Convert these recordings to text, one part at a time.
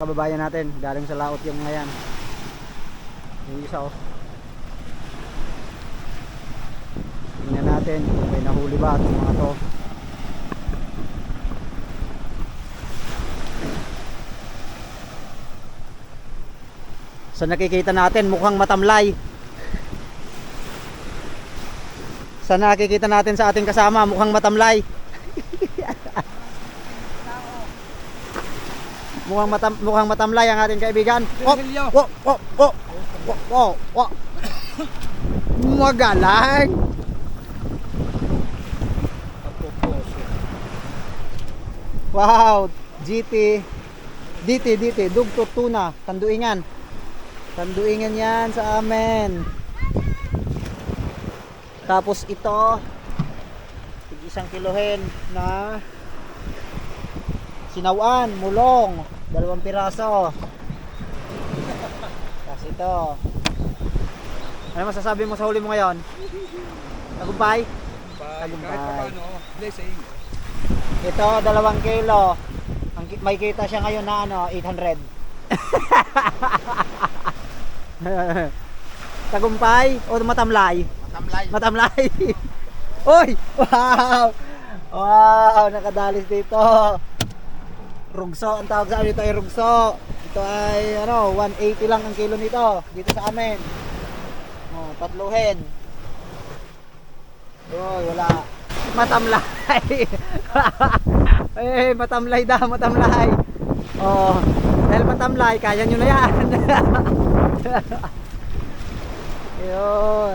Kababayan natin, galing sa laot yung mga yan. Yung isa oh. Tingnan natin kung may nahuli ba itong mga to. Sa nakikita natin mukhang matamlay. Sa nakikita natin sa ating kasama mukhang matamlay. Mukhang matamlay ang ating kaibigan. Oh, oh, oh, oh, oh, oh, oh. Magalang. Wow, DT, dugtut tuna, tanduingan. Tanduingan yan sa amin. Tapos ito, isang kilohen na sinawan, mulong, 2 piraso. Tapos ito. Ano masasabi mo sa huli mo ngayon? Tagumpay? Tagumpay. Blessing. Ito, 2 kilo. May kita siya ngayon na ano, 800. Tagumpay o matamlay? Matamlay. Matamlay. Oy! Wow! Wow! Nakadalis dito. Rugso, ang tawag sa amin dito ay rugso. Ito ay ano, 180 lang ang kilo nito dito sa amin. Oh, 3 head. Oy, wala. Matamlay. Eh, matamlay daw, matamlay. Oh, dahil matamlay, kaya nyo na yan. Yun.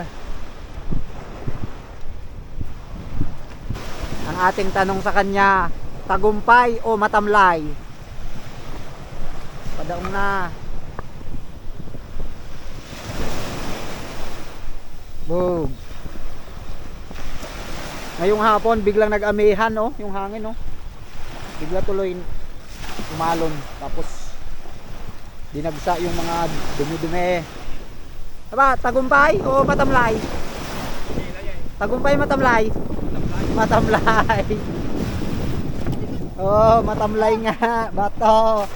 Ang ating tanong sa kanya, tagumpay o matamlay? Padaong na. Boom. Ngayong hapon biglang nag-amihan oh, yung hangin oh. Bigla tuloy umalon tapos dinagsa yung mga dumi-dumi. Aba, tagumpay o matamlay? Tagumpay matamlay? Matamlay. Oh, matamlay nga, bato.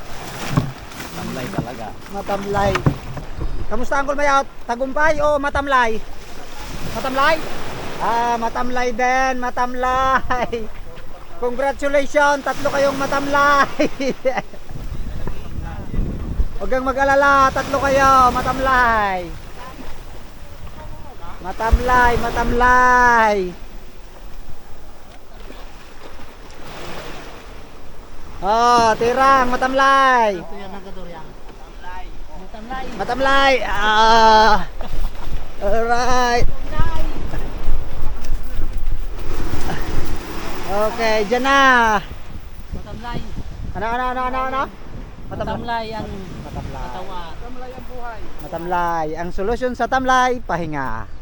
Matamlay talaga. Matamlay. Kamusta Uncle Mayat? Tagumpay o matamlay? Matamlay? Ah, matamlay din, matamlay. Congratulations, 3 kayong matamlay. Huwag kang mag-alala, 3 kayo, matamlay. Matamlay, matamlay. Oh, tirang, matamlay. Matamlay. Matamlay. Ah. Alright. Okay, dyan na. Matamlay. Ano? Matamlay ang Matamlay. katawan. Matamlay ang buhay. Matamlay. Ang solusyon sa tamlay, pahinga.